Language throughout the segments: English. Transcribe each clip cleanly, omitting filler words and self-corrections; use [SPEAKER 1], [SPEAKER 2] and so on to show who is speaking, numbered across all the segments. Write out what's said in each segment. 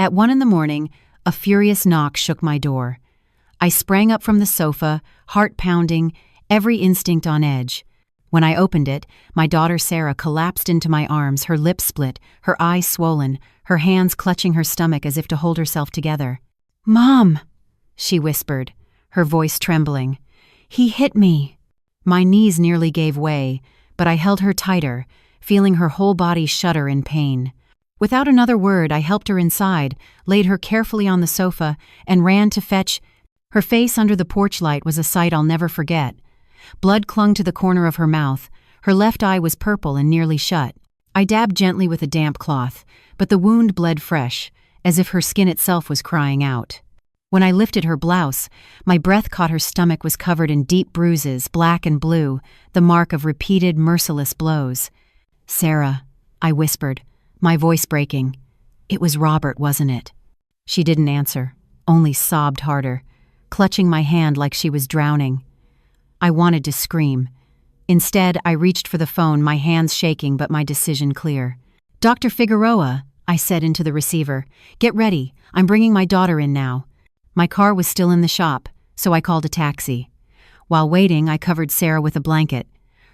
[SPEAKER 1] At 1 in the morning, a furious knock shook my door. I sprang up from the sofa, heart pounding, every instinct on edge. When I opened it, my daughter Sarah collapsed into my arms, her lips split, her eyes swollen, her hands clutching her stomach as if to hold herself together. "Mom," she whispered, her voice trembling. "He hit me." My knees nearly gave way, but I held her tighter, feeling her whole body shudder in pain. Without another word, I helped her inside, laid her carefully on the sofa, and ran to fetch. Her face under the porch light was a sight I'll never forget. Blood clung to the corner of her mouth. Her left eye was purple and nearly shut. I dabbed gently with a damp cloth, but the wound bled fresh, as if her skin itself was crying out. When I lifted her blouse, my breath caught her stomach was covered in deep bruises, black and blue, the mark of repeated, merciless blows. "Sarah," I whispered, my voice breaking. "It was Robert, wasn't it?" She didn't answer, only sobbed harder, clutching my hand like she was drowning. I wanted to scream. Instead, I reached for the phone, my hands shaking but my decision clear. "Dr. Figueroa," I said into the receiver, "get ready, I'm bringing my daughter in now." My car was still in the shop, so I called a taxi. While waiting, I covered Sarah with a blanket.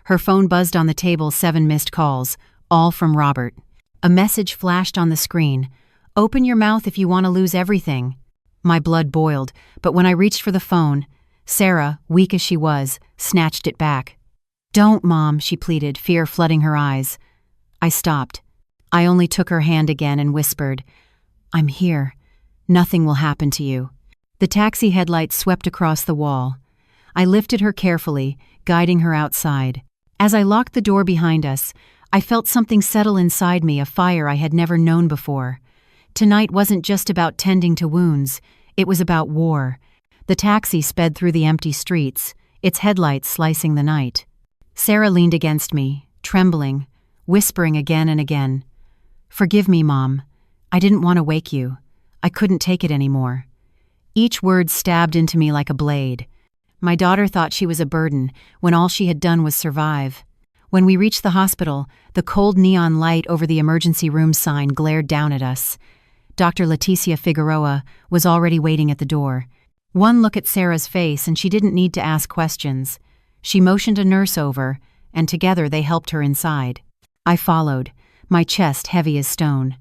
[SPEAKER 1] Her phone buzzed on the table, 7 missed calls, all from Robert. A message flashed on the screen. "Open your mouth if you want to lose everything." My blood boiled, but when I reached for the phone, Sarah, weak as she was, snatched it back. "Don't, Mom," she pleaded, fear flooding her eyes. I stopped. I only took her hand again and whispered, "I'm here. Nothing will happen to you." The taxi headlights swept across the wall. I lifted her carefully, guiding her outside. As I locked the door behind us, I felt something settle inside me, a fire I had never known before. Tonight wasn't just about tending to wounds, it was about war. The taxi sped through the empty streets, its headlights slicing the night. Sarah leaned against me, trembling, whispering again and again, "Forgive me, Mom. I didn't want to wake you. I couldn't take it anymore." Each word stabbed into me like a blade. My daughter thought she was a burden when all she had done was survive. When we reached the hospital, the cold neon light over the emergency room sign glared down at us. Dr. Leticia Figueroa was already waiting at the door. One look at Sarah's face and she didn't need to ask questions. She motioned a nurse over, and together they helped her inside. I followed, my chest heavy as stone.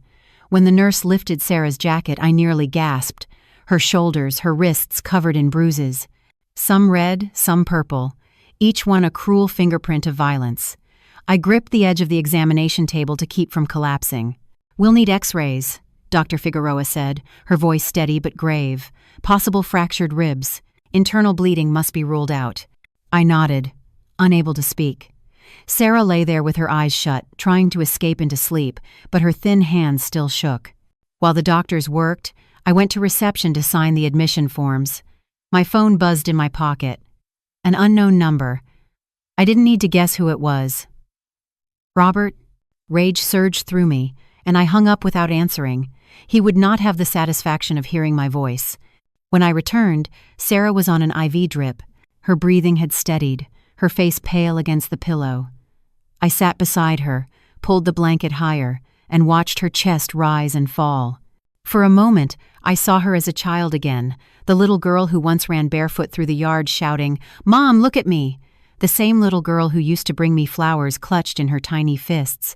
[SPEAKER 1] When the nurse lifted Sarah's jacket, I nearly gasped, her shoulders, her wrists covered in bruises. Some red, some purple, each one a cruel fingerprint of violence. I gripped the edge of the examination table to keep from collapsing. "We'll need x-rays," Dr. Figueroa said, her voice steady but grave. "Possible fractured ribs. Internal bleeding must be ruled out." I nodded, unable to speak. Sarah lay there with her eyes shut, trying to escape into sleep, but her thin hands still shook. While the doctors worked, I went to reception to sign the admission forms. My phone buzzed in my pocket. An unknown number. I didn't need to guess who it was. "Robert?" Rage surged through me, and I hung up without answering. He would not have the satisfaction of hearing my voice. When I returned, Sarah was on an IV drip. Her breathing had steadied, her face pale against the pillow. I sat beside her, pulled the blanket higher, and watched her chest rise and fall. For a moment, I saw her as a child again, the little girl who once ran barefoot through the yard shouting, "Mom, look at me!" The same little girl who used to bring me flowers clutched in her tiny fists.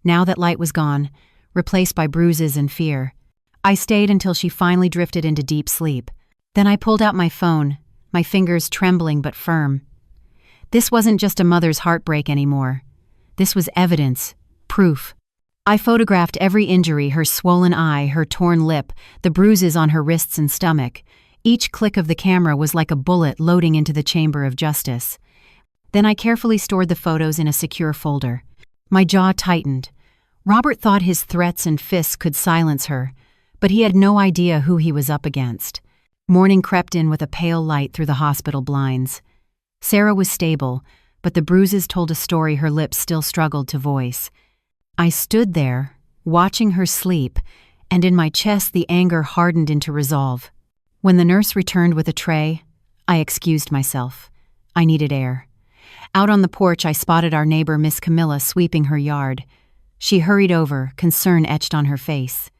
[SPEAKER 1] Now that light was gone, replaced by bruises and fear. I stayed until she finally drifted into deep sleep. Then I pulled out my phone, my fingers trembling but firm. This wasn't just a mother's heartbreak anymore. This was evidence, proof. I photographed every injury, her swollen eye, her torn lip, the bruises on her wrists and stomach. Each click of the camera was like a bullet loading into the chamber of justice. Then I carefully stored the photos in a secure folder. My jaw tightened. Robert thought his threats and fists could silence her, but he had no idea who he was up against. Morning crept in with a pale light through the hospital blinds. Sarah was stable, but the bruises told a story her lips still struggled to voice. I stood there, watching her sleep, and in my chest the anger hardened into resolve. When the nurse returned with a tray, I excused myself. I needed air. Out on the porch, I spotted our neighbor, Miss Camilla, sweeping her yard. She hurried over, concern etched on her face.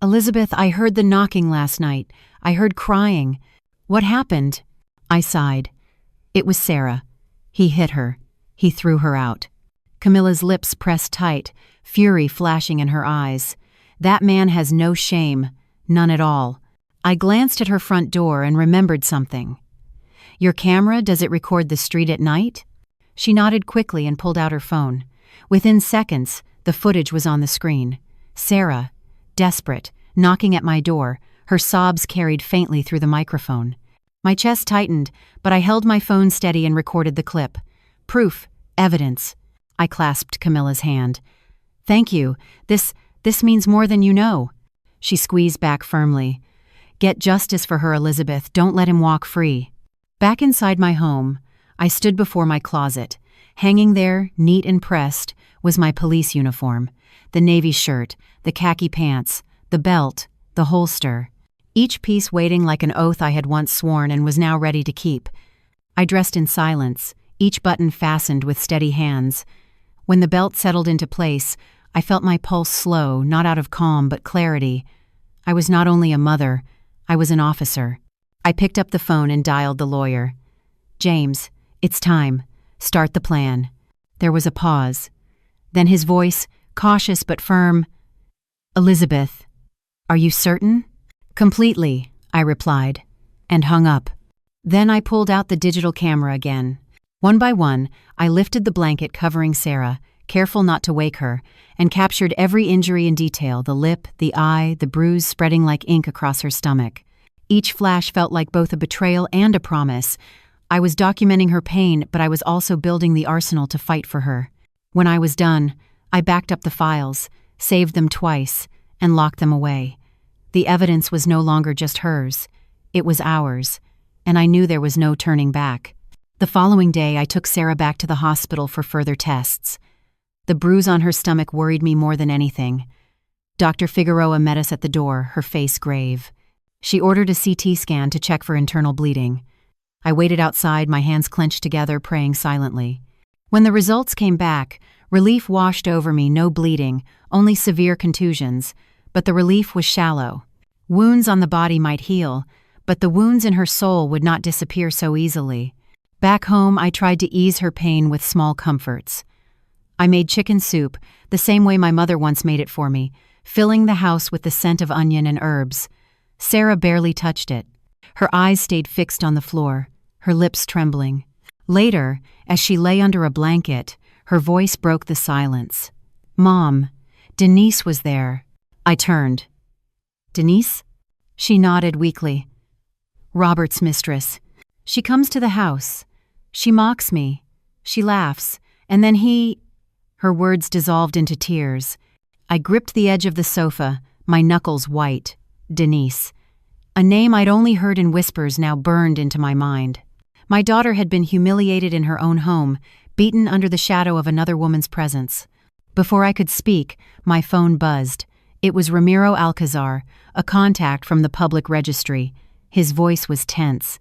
[SPEAKER 1] "Elizabeth, I heard the knocking last night. I heard crying. What happened?" I sighed. It was Sarah. He hit her. He threw her out. Camilla's lips pressed tight, fury flashing in her eyes. That man has no shame, none at all. I glanced at her front door and remembered something. "Your camera, does it record the street at night?" She nodded quickly and pulled out her phone. Within seconds, the footage was on the screen. Sarah, desperate, knocking at my door, her sobs carried faintly through the microphone. My chest tightened, but I held my phone steady and recorded the clip. Proof, evidence. I clasped Camilla's hand. "Thank you. This means more than you know." She squeezed back firmly. "Get justice for her, Elizabeth. Don't let him walk free." Back inside my home, I stood before my closet. Hanging there, neat and pressed, was my police uniform. The navy shirt, the khaki pants, the belt, the holster. Each piece waiting like an oath I had once sworn and was now ready to keep. I dressed in silence, each button fastened with steady hands. When the belt settled into place, I felt my pulse slow, not out of calm but clarity. I was not only a mother, I was an officer. I picked up the phone and dialed the lawyer. "James, it's time. Start the plan." There was a pause. Then his voice, cautious but firm. "Elizabeth, are you certain?" "Completely," I replied, and hung up. Then I pulled out the digital camera again. One by one, I lifted the blanket covering Sarah, careful not to wake her, and captured every injury in detail, the lip, the eye, the bruise spreading like ink across her stomach. Each flash felt like both a betrayal and a promise. I was documenting her pain, but I was also building the arsenal to fight for her. When I was done, I backed up the files, saved them twice, and locked them away. The evidence was no longer just hers. It was ours, and I knew there was no turning back. The following day, I took Sarah back to the hospital for further tests. The bruise on her stomach worried me more than anything. Dr. Figueroa met us at the door, her face grave. She ordered a CT scan to check for internal bleeding. I waited outside, my hands clenched together, praying silently. When the results came back, relief washed over me, no bleeding, only severe contusions, but the relief was shallow. Wounds on the body might heal, but the wounds in her soul would not disappear so easily. Back home, I tried to ease her pain with small comforts. I made chicken soup, the same way my mother once made it for me, filling the house with the scent of onion and herbs. Sarah barely touched it. Her eyes stayed fixed on the floor, her lips trembling. Later, as she lay under a blanket, her voice broke the silence. "Mom, Denise was there." I turned. "Denise?" She nodded weakly. "Robert's mistress. She comes to the house. She mocks me. She laughs. And then he—" Her words dissolved into tears. I gripped the edge of the sofa, my knuckles white. Denise. A name I'd only heard in whispers now burned into my mind. My daughter had been humiliated in her own home, beaten under the shadow of another woman's presence. Before I could speak, my phone buzzed. It was Ramiro Alcazar, a contact from the public registry. His voice was tense.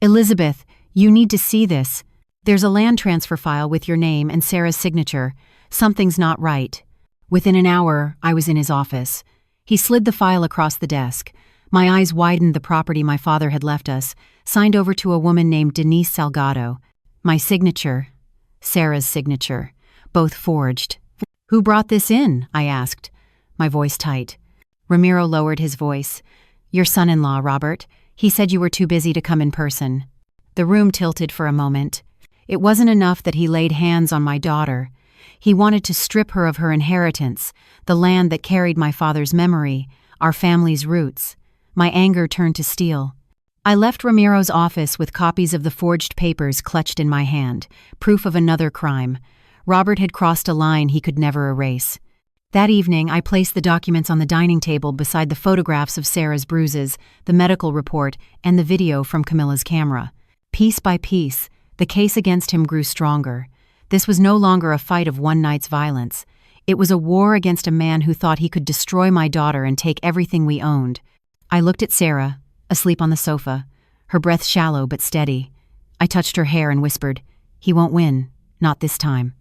[SPEAKER 1] "Elizabeth, you need to see this. There's a land transfer file with your name and Sarah's signature. Something's not right." Within an hour, I was in his office. He slid the file across the desk. My eyes widened. The property my father had left us, signed over to a woman named Denise Salgado. My signature, Sarah's signature, both forged. "Who brought this in?" I asked, my voice tight. Ramiro lowered his voice. "Your son-in-law, Robert. He said you were too busy to come in person." The room tilted for a moment. It wasn't enough that he laid hands on my daughter. He wanted to strip her of her inheritance, the land that carried my father's memory, our family's roots. My anger turned to steel. I left Ramiro's office with copies of the forged papers clutched in my hand, proof of another crime. Robert had crossed a line he could never erase. That evening, I placed the documents on the dining table beside the photographs of Sarah's bruises, the medical report, and the video from Camilla's camera. Piece by piece, the case against him grew stronger. This was no longer a fight of one night's violence. It was a war against a man who thought he could destroy my daughter and take everything we owned. I looked at Sarah, asleep on the sofa, her breath shallow but steady. I touched her hair and whispered, "He won't win, not this time."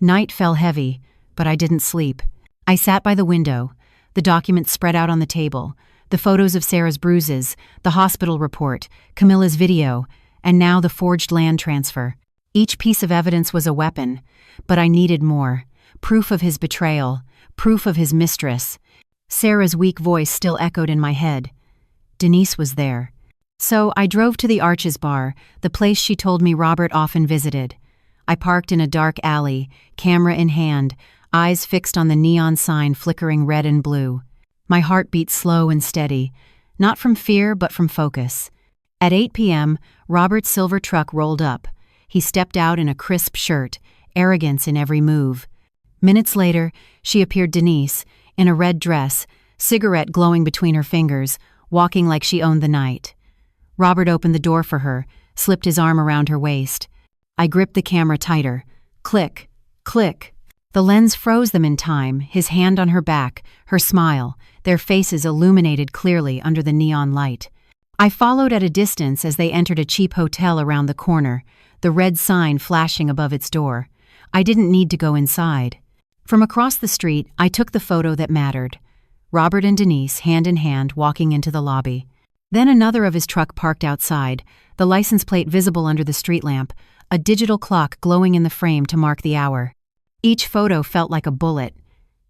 [SPEAKER 1] Night fell heavy, but I didn't sleep. I sat by the window, The documents spread out on the table. The photos of Sarah's bruises, the hospital report, Camilla's video, and now the forged land transfer. Each piece of evidence was a weapon, but I needed more. Proof of his betrayal, proof of his mistress. Sarah's weak voice still echoed in my head. Denise was there. So I drove to the Arches Bar, the place she told me Robert often visited. I parked in a dark alley, camera in hand, eyes fixed on the neon sign flickering red and blue. My heart beat slow and steady, not from fear but from focus. At 8 p.m., Robert's silver truck rolled up. He stepped out in a crisp shirt, arrogance in every move. Minutes later, she appeared Denise, in a red dress, cigarette glowing between her fingers, walking like she owned the night. Robert opened the door for her, slipped his arm around her waist. I gripped the camera tighter. Click, click. The lens froze them in time, his hand on her back, her smile, their faces illuminated clearly under the neon light. I followed at a distance as they entered a cheap hotel around the corner, the red sign flashing above its door. I didn't need to go inside. From across the street, I took the photo that mattered. Robert and Denise, hand in hand, walking into the lobby. Then another of his truck parked outside, the license plate visible under the street lamp, a digital clock glowing in the frame to mark the hour. Each photo felt like a bullet.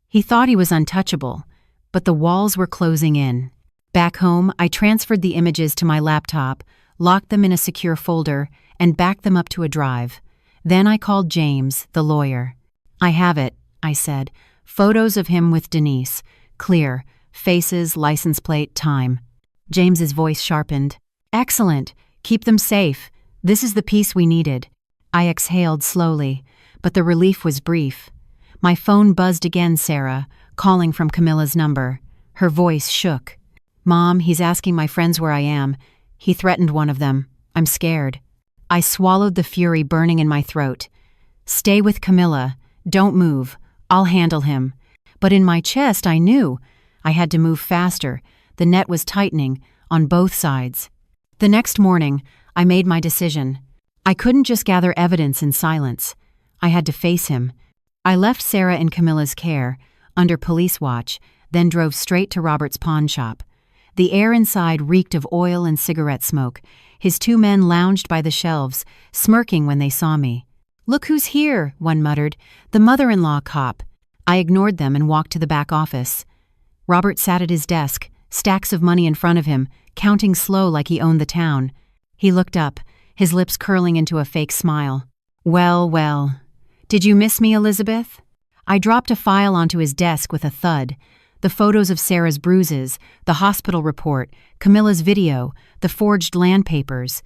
[SPEAKER 1] He thought he was untouchable, but the walls were closing in. Back home, I transferred the images to my laptop, locked them in a secure folder, and backed them up to a drive. Then I called James, the lawyer. I have it, I said. Photos of him with Denise. Clear. Faces, license plate, time. James's voice sharpened. Excellent. Keep them safe. This is the piece we needed. I exhaled slowly, but the relief was brief. My phone buzzed again, Sarah, calling from Camilla's number. Her voice shook. Mom, he's asking my friends where I am. He threatened one of them. I'm scared. I swallowed the fury burning in my throat. Stay with Camilla. Don't move. I'll handle him. But in my chest, I knew. I had to move faster. The net was tightening, on both sides. The next morning, I made my decision. I couldn't just gather evidence in silence. I had to face him. I left Sarah in Camilla's care, under police watch, then drove straight to Robert's pawn shop. The air inside reeked of oil and cigarette smoke. His two men lounged by the shelves, smirking when they saw me. Look who's here, one muttered. The mother-in-law cop. I ignored them and walked to the back office. Robert sat at his desk, stacks of money in front of him, counting slow like he owned the town. He looked up, his lips curling into a fake smile. Well, well. Did you miss me, Elizabeth? I dropped a file onto his desk with a thud. The photos of Sarah's bruises, the hospital report, Camilla's video, the forged land papers.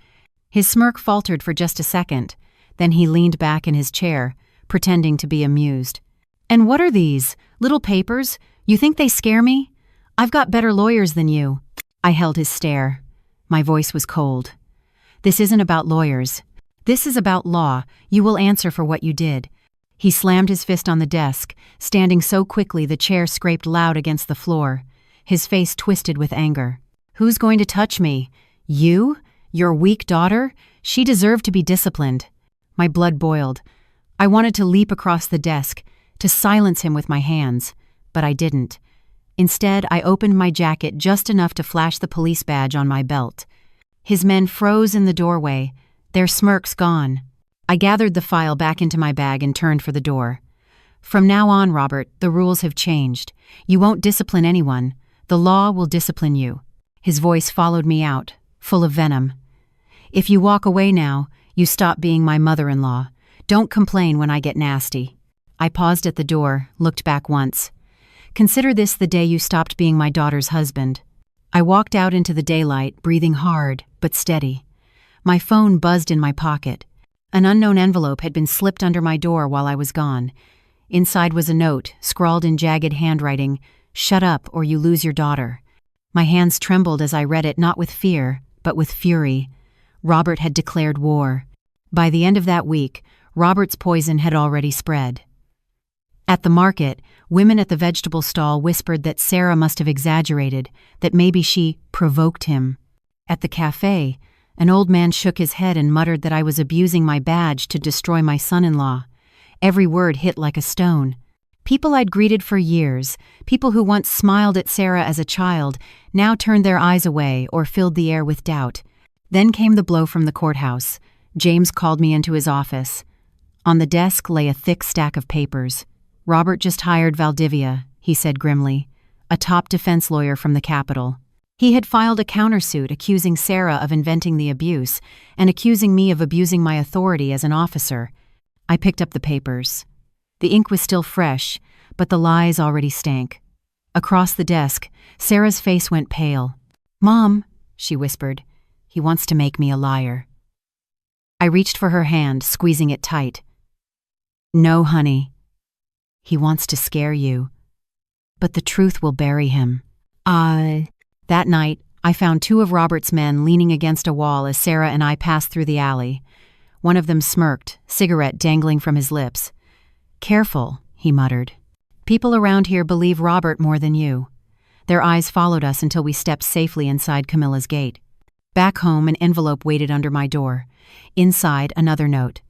[SPEAKER 1] His smirk faltered for just a second. Then he leaned back in his chair, pretending to be amused. And what are these? Little papers? You think they scare me? I've got better lawyers than you. I held his stare. My voice was cold. This isn't about lawyers. This is about law. You will answer for what you did. He slammed his fist on the desk, standing so quickly the chair scraped loud against the floor. His face twisted with anger. Who's going to touch me? You? Your weak daughter? She deserved to be disciplined. My blood boiled. I wanted to leap across the desk, to silence him with my hands, but I didn't. Instead, I opened my jacket just enough to flash the police badge on my belt. His men froze in the doorway, their smirks gone. I gathered the file back into my bag and turned for the door. From now on, Robert, the rules have changed. You won't discipline anyone. The law will discipline you. His voice followed me out, full of venom. If you walk away now, you stop being my mother-in-law. Don't complain when I get nasty. I paused at the door, looked back once. Consider this the day you stopped being my daughter's husband. I walked out into the daylight, breathing hard, but steady. My phone buzzed in my pocket. An unknown envelope had been slipped under my door while I was gone. Inside was a note, scrawled in jagged handwriting, "Shut up or you lose your daughter." My hands trembled as I read it, not with fear, but with fury. Robert had declared war. By the end of that week, Robert's poison had already spread. At the market, women at the vegetable stall whispered that Sarah must have exaggerated, that maybe she provoked him. At the cafe, an old man shook his head and muttered that I was abusing my badge to destroy my son-in-law. Every word hit like a stone. People I'd greeted for years, people who once smiled at Sarah as a child, now turned their eyes away or filled the air with doubt. Then came the blow from the courthouse. James called me into his office. On the desk lay a thick stack of papers. "Robert just hired Valdivia," he said grimly, "a top defense lawyer from the Capitol. He had filed a countersuit accusing Sarah of inventing the abuse and accusing me of abusing my authority as an officer." I picked up the papers. The ink was still fresh, but the lies already stank. Across the desk, Sarah's face went pale. "Mom," she whispered, "he wants to make me a liar." I reached for her hand, squeezing it tight. "No, honey. He wants to scare you. But the truth will bury him." That night, I found two of Robert's men leaning against a wall as Sarah and I passed through the alley. One of them smirked, cigarette dangling from his lips. "Careful," he muttered. "People around here believe Robert more than you." Their eyes followed us until we stepped safely inside Camilla's gate. Back home, an envelope waited under my door. Inside, another note.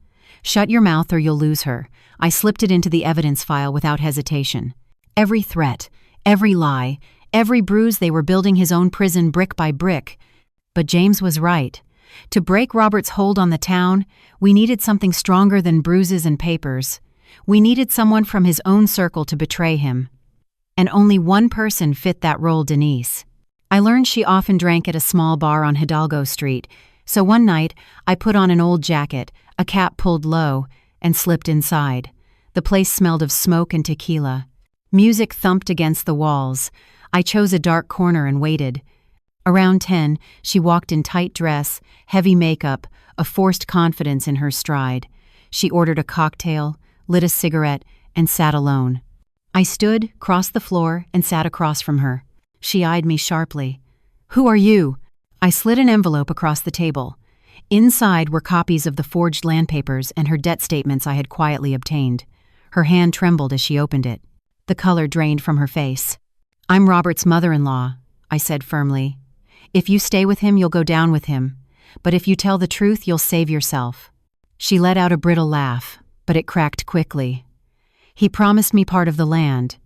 [SPEAKER 1] "Shut your mouth or you'll lose her." I slipped it into the evidence file without hesitation. Every threat, every lie, every bruise, they were building his own prison brick by brick. But James was right. To break Robert's hold on the town, we needed something stronger than bruises and papers. We needed someone from his own circle to betray him. And only one person fit that role, Denise. I learned she often drank at a small bar on Hidalgo Street, so one night I put on an old jacket, a cap pulled low, and slipped inside. The place smelled of smoke and tequila. Music thumped against the walls. I chose a dark corner and waited. Around 10, she walked in tight dress, heavy makeup, a forced confidence in her stride. She ordered a cocktail, lit a cigarette, and sat alone. I stood, crossed the floor, and sat across from her. She eyed me sharply. "Who are you?" I slid an envelope across the table. Inside were copies of the forged land papers and her debt statements I had quietly obtained. Her hand trembled as she opened it. The color drained from her face. "I'm Robert's mother-in-law," I said firmly. "If you stay with him, you'll go down with him. But if you tell the truth, you'll save yourself." She let out a brittle laugh, but it cracked quickly. "He promised me part of the land.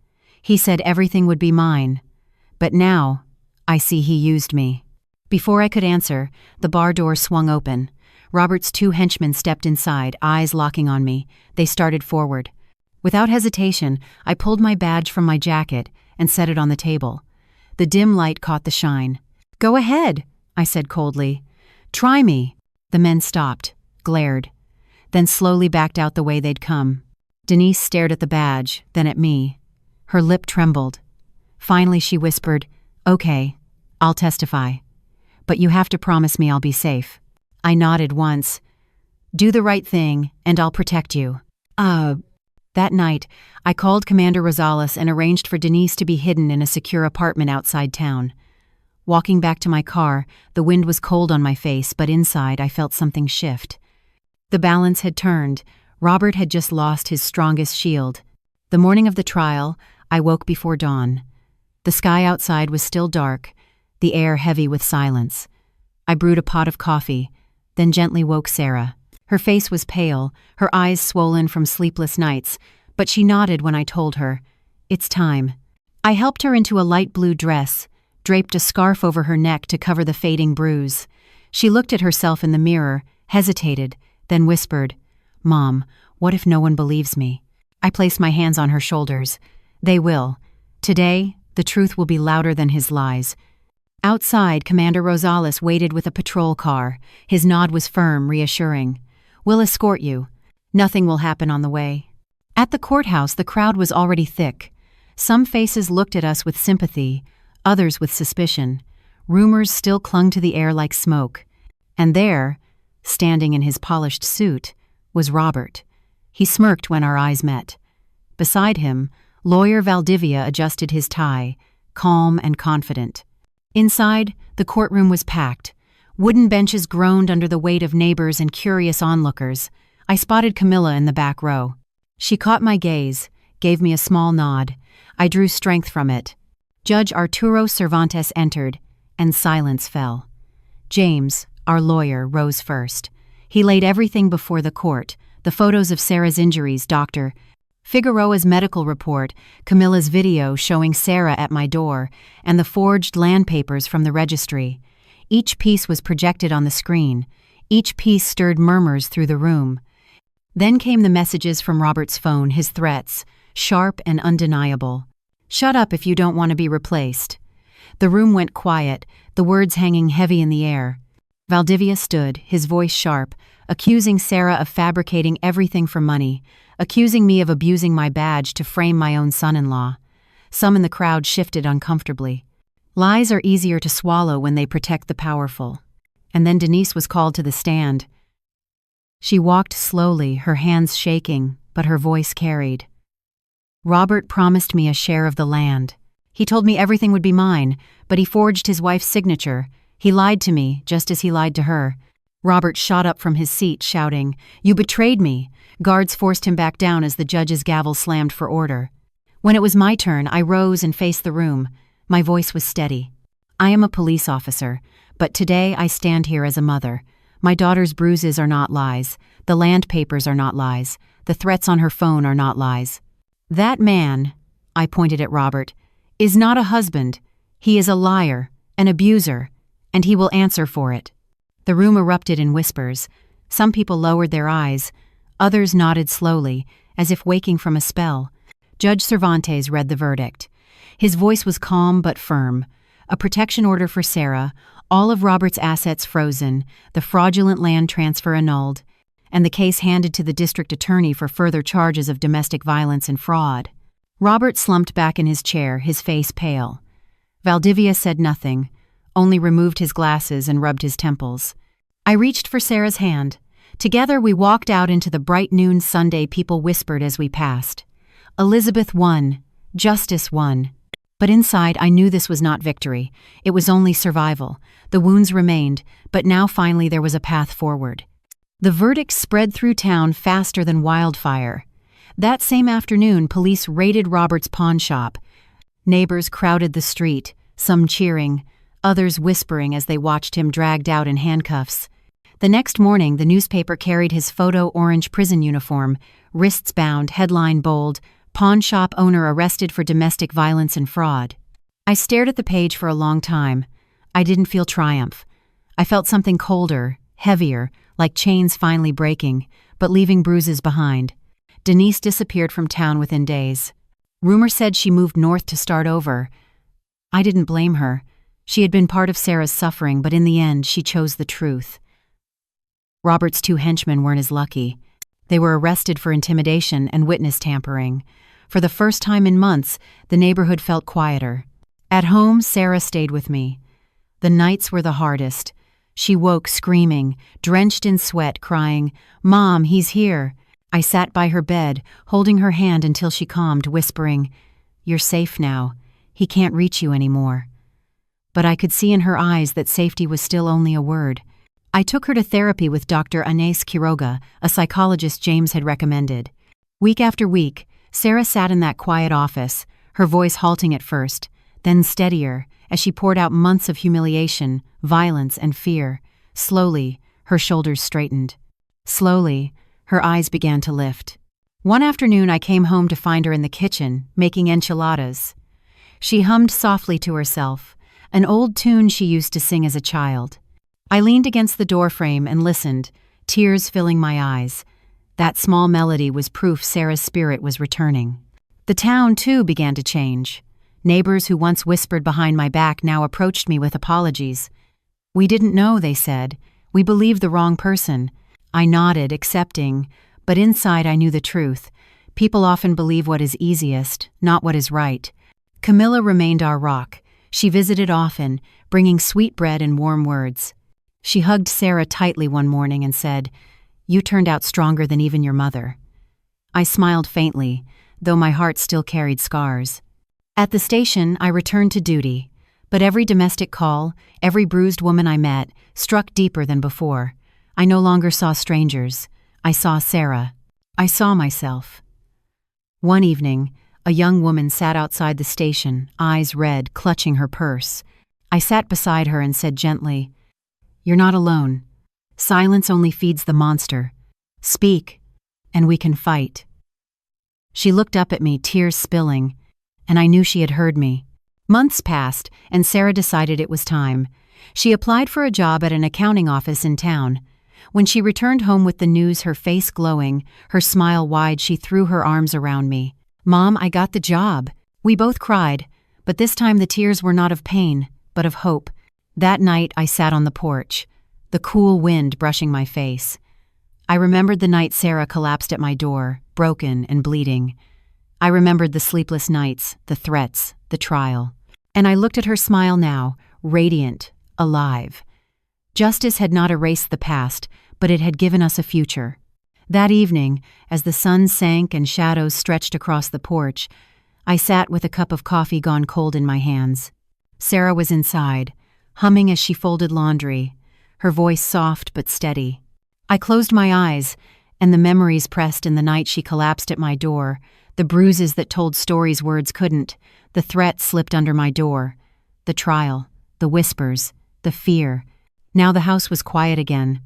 [SPEAKER 1] He said everything would be mine. But now, I see he used me." Before I could answer, the bar door swung open. Robert's two henchmen stepped inside, eyes locking on me. They started forward. Without hesitation, I pulled my badge from my jacket and set it on the table. The dim light caught the shine. "Go ahead," I said coldly. "Try me." The men stopped, glared, then slowly backed out the way they'd come. Denise stared at the badge, then at me. Her lip trembled. Finally she whispered, "Okay, I'll testify. But you have to promise me I'll be safe." I nodded once. "Do the right thing, and I'll protect you." That night, I called Commander Rosales and arranged for Denise to be hidden in a secure apartment outside town. Walking back to my car, the wind was cold on my face, but inside I felt something shift. The balance had turned. Robert had just lost his strongest shield. The morning of the trial, I woke before dawn. The sky outside was still dark, the air heavy with silence. I brewed a pot of coffee, then gently woke Sarah. Her face was pale, her eyes swollen from sleepless nights, but she nodded when I told her, "It's time." I helped her into a light blue dress, draped a scarf over her neck to cover the fading bruise. She looked at herself in the mirror, hesitated, then whispered, "Mom, what if no one believes me?" I placed my hands on her shoulders. "They will. Today, the truth will be louder than his lies." Outside, Commander Rosales waited with a patrol car. His nod was firm, reassuring. "We'll escort you. Nothing will happen on the way." At the courthouse, the crowd was already thick. Some faces looked at us with sympathy, others with suspicion. Rumors still clung to the air like smoke. And there, standing in his polished suit, was Robert. He smirked when our eyes met. Beside him, Lawyer Valdivia adjusted his tie, calm and confident. Inside, the courtroom was packed. Wooden benches groaned under the weight of neighbors and curious onlookers. I spotted Camilla in the back row. She caught my gaze, gave me a small nod. I drew strength from it. Judge Arturo Cervantes entered, and silence fell. James, our lawyer, rose first. He laid everything before the court, the photos of Sarah's injuries, doctor. Figueroa's medical report, Camilla's video showing Sarah at my door, and the forged land papers from the registry. Each piece was projected on the screen. Each piece stirred murmurs through the room. Then came the messages from Robert's phone, his threats, sharp and undeniable. "Shut up if you don't want to be replaced." The room went quiet, the words hanging heavy in the air. Valdivia stood, his voice sharp, accusing Sarah of fabricating everything for money, accusing me of abusing my badge to frame my own son-in-law. Some in the crowd shifted uncomfortably. Lies are easier to swallow when they protect the powerful. And then Denise was called to the stand. She walked slowly, her hands shaking, but her voice carried. "Robert promised me a share of the land. He told me everything would be mine, but he forged his wife's signature. He lied to me, just as he lied to her." Robert shot up from his seat, shouting, "You betrayed me!" Guards forced him back down as the judge's gavel slammed for order. When it was my turn, I rose and faced the room. My voice was steady. "I am a police officer, but today I stand here as a mother. My daughter's bruises are not lies. The land papers are not lies. The threats on her phone are not lies. That man," I pointed at Robert, "is not a husband. He is a liar, an abuser, and he will answer for it." The room erupted in whispers. Some people lowered their eyes. Others nodded slowly, as if waking from a spell. Judge Cervantes read the verdict. His voice was calm but firm. A protection order for Sarah, all of Robert's assets frozen, the fraudulent land transfer annulled, and the case handed to the district attorney for further charges of domestic violence and fraud. Robert slumped back in his chair, his face pale. Valdivia said nothing, only removed his glasses and rubbed his temples. I reached for Sarah's hand. Together we walked out into the bright noon Sunday. People whispered as we passed. Elizabeth won. Justice won. But inside I knew this was not victory. It was only survival. The wounds remained, but now finally there was a path forward. The verdict spread through town faster than wildfire. That same afternoon, police raided Robert's pawn shop. Neighbors crowded the street, some cheering, others whispering as they watched him dragged out in handcuffs. The next morning, the newspaper carried his photo-orange prison uniform, wrists bound, headline bold, "Pawn shop owner arrested for domestic violence and fraud." I stared at the page for a long time. I didn't feel triumph. I felt something colder, heavier, like chains finally breaking, but leaving bruises behind. Denise disappeared from town within days. Rumor said she moved north to start over. I didn't blame her. She had been part of Sarah's suffering, but in the end, she chose the truth. Robert's two henchmen weren't as lucky. They were arrested for intimidation and witness tampering. For the first time in months, the neighborhood felt quieter. At home, Sarah stayed with me. The nights were the hardest. She woke screaming, drenched in sweat, crying, "Mom, he's here." I sat by her bed, holding her hand until she calmed, whispering, "You're safe now. He can't reach you anymore." But I could see in her eyes that safety was still only a word. I took her to therapy with Dr. Anais Quiroga, a psychologist James had recommended. Week after week, Sarah sat in that quiet office, her voice halting at first, then steadier, as she poured out months of humiliation, violence, and fear. Slowly, her shoulders straightened. Slowly, her eyes began to lift. One afternoon I came home to find her in the kitchen, making enchiladas. She hummed softly to herself, an old tune she used to sing as a child. I leaned against the doorframe and listened, tears filling my eyes. That small melody was proof Sarah's spirit was returning. The town, too, began to change. Neighbors who once whispered behind my back now approached me with apologies. "We didn't know," they said. "We believed the wrong person." I nodded, accepting, but inside I knew the truth. People often believe what is easiest, not what is right. Camilla remained our rock. She visited often, bringing sweet bread and warm words. She hugged Sarah tightly one morning and said, "You turned out stronger than even your mother." I smiled faintly, though my heart still carried scars. At the station, I returned to duty, but every domestic call, every bruised woman I met, struck deeper than before. I no longer saw strangers. I saw Sarah. I saw myself. One evening, a young woman sat outside the station, eyes red, clutching her purse. I sat beside her and said gently, "You're not alone. Silence only feeds the monster. Speak, and we can fight." She looked up at me, tears spilling, and I knew she had heard me. Months passed, and Sarah decided it was time. She applied for a job at an accounting office in town. When she returned home with the news, her face glowing, her smile wide, she threw her arms around me. "Mom, I got the job." We both cried, but this time the tears were not of pain, but of hope. That night I sat on the porch, the cool wind brushing my face. I remembered the night Sarah collapsed at my door, broken and bleeding. I remembered the sleepless nights, the threats, the trial. And I looked at her smile now, radiant, alive. Justice had not erased the past, but it had given us a future. That evening, as the sun sank and shadows stretched across the porch, I sat with a cup of coffee gone cold in my hands. Sarah was inside, humming as she folded laundry, her voice soft but steady. I closed my eyes, and the memories pressed in the night she collapsed at my door, the bruises that told stories words couldn't, the threat slipped under my door, the trial, the whispers, the fear. Now the house was quiet again,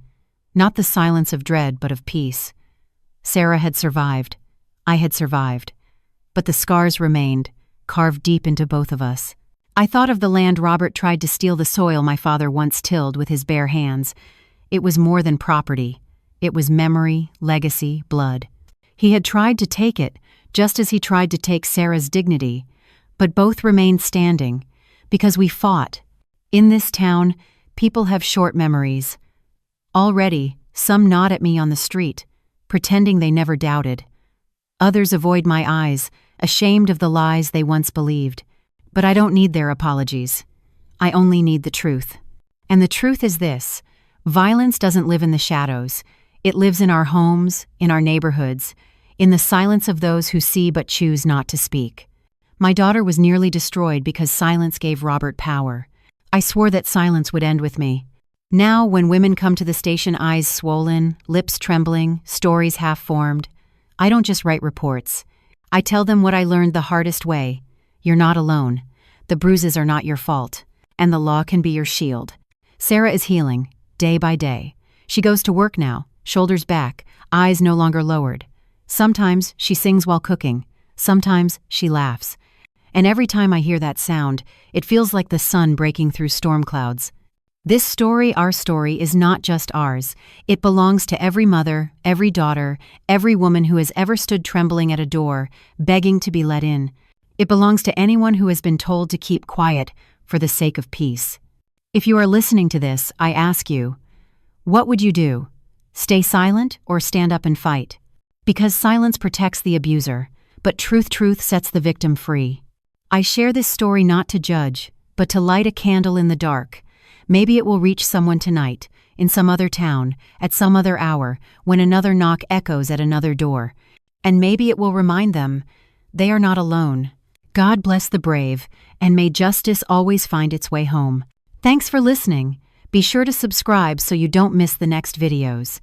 [SPEAKER 1] not the silence of dread but of peace. Sarah had survived. I had survived. But the scars remained, carved deep into both of us. I thought of the land Robert tried to steal, the soil my father once tilled with his bare hands. It was more than property. It was memory, legacy, blood. He had tried to take it, just as he tried to take Sarah's dignity, but both remained standing, because we fought. In this town, people have short memories. Already, some nod at me on the street, pretending they never doubted. Others avoid my eyes, ashamed of the lies they once believed. But I don't need their apologies. I only need the truth. And the truth is this: violence doesn't live in the shadows. It lives in our homes, in our neighborhoods, in the silence of those who see but choose not to speak. My daughter was nearly destroyed because silence gave Robert power. I swore that silence would end with me. Now, when women come to the station, eyes swollen, lips trembling, stories half-formed, I don't just write reports. I tell them what I learned the hardest way. You're not alone. The bruises are not your fault. And the law can be your shield. Sarah is healing, day by day. She goes to work now, shoulders back, eyes no longer lowered. Sometimes she sings while cooking. Sometimes she laughs. And every time I hear that sound, it feels like the sun breaking through storm clouds. This story, our story, is not just ours. It belongs to every mother, every daughter, every woman who has ever stood trembling at a door, begging to be let in. It belongs to anyone who has been told to keep quiet for the sake of peace. If you are listening to this, I ask you, what would you do? Stay silent or stand up and fight? Because silence protects the abuser, but truth sets the victim free. I share this story not to judge, but to light a candle in the dark. Maybe it will reach someone tonight, in some other town, at some other hour, when another knock echoes at another door. And maybe it will remind them they are not alone. God bless the brave, and may justice always find its way home. Thanks for listening. Be sure to subscribe so you don't miss the next videos.